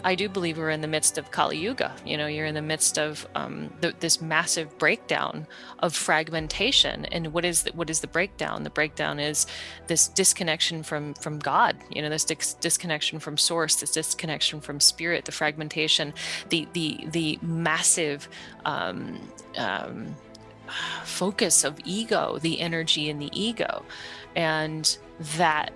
I do believe we're in the midst of KALIYUGA. You're in the midst of this massive breakdown of fragmentation. And what is the breakdown? The breakdown is this disconnection from God. This disconnection from source, this disconnection from spirit, the fragmentation, the massive focus of ego, the energy in the ego, and that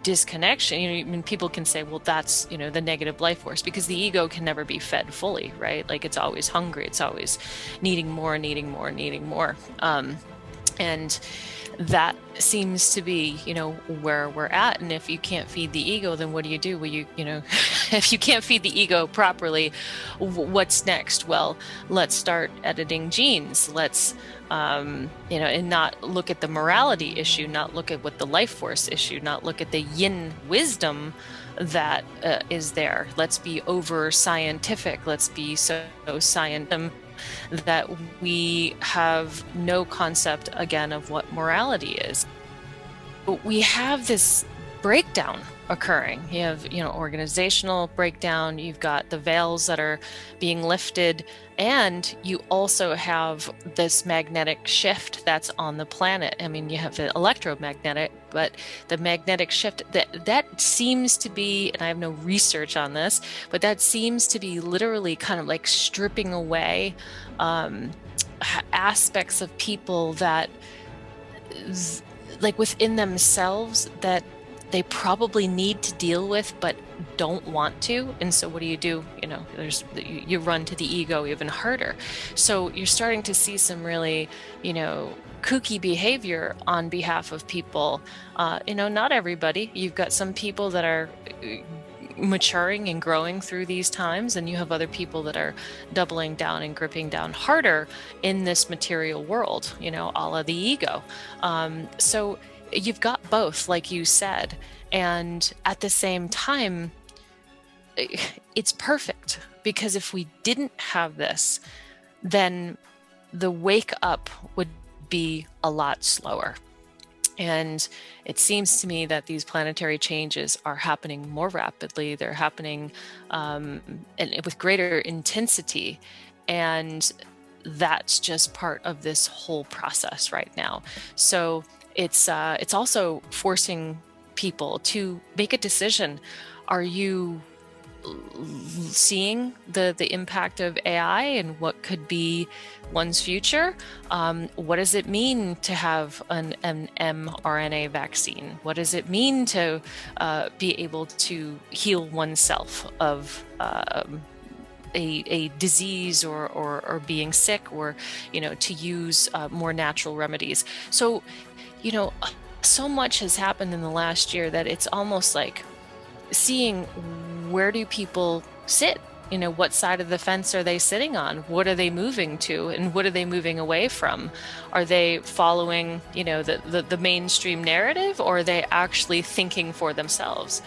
disconnection. People can say, well, that's the negative life force, because the ego can never be fed fully, right? Like, it's always hungry, it's always needing more, needing more, needing more. And that seems to be where we're at. And if you can't feed the ego, then what do? Well, if you can't feed the ego properly, what's next? Well, let's start editing genes. Let's and not look at the morality issue, not look at what the life force issue, not look at the yin wisdom that is there. Let's be over scientific. Let's be so scientific that we have no concept again of what morality is. But we have this breakdown occurring. You have, organizational breakdown, you've got the veils that are being lifted, and you also have this magnetic shift that's on the planet. I mean, you have the electromagnetic, but the magnetic shift that seems to be, and I have no research on this, but that seems to be literally kind of like stripping away aspects of people that, like, within themselves, that they probably need to deal with but don't want to. And so what do? You run to the ego even harder. So you're starting to see some really kooky behavior on behalf of people. Not everybody. You've got some people that are maturing and growing through these times, and you have other people that are doubling down and gripping down harder in this material world, a la the ego. So you've got both, like you said, and at the same time, it's perfect, because if we didn't have this, then the wake up would be a lot slower. And it seems to me that these planetary changes are happening more rapidly. They're happening and with greater intensity. And that's just part of this whole process right now. So it's also forcing people to make a decision. Are you seeing the impact of AI and what could be one's future? What does it mean to have an mRNA vaccine? What does it mean to be able to heal oneself of a disease or being sick, or to use more natural remedies? So so much has happened in the last year that it's almost like seeing, where do people sit? What side of the fence are they sitting on? What are they moving to, and what are they moving away from? Are they following, the mainstream narrative, or are they actually thinking for themselves?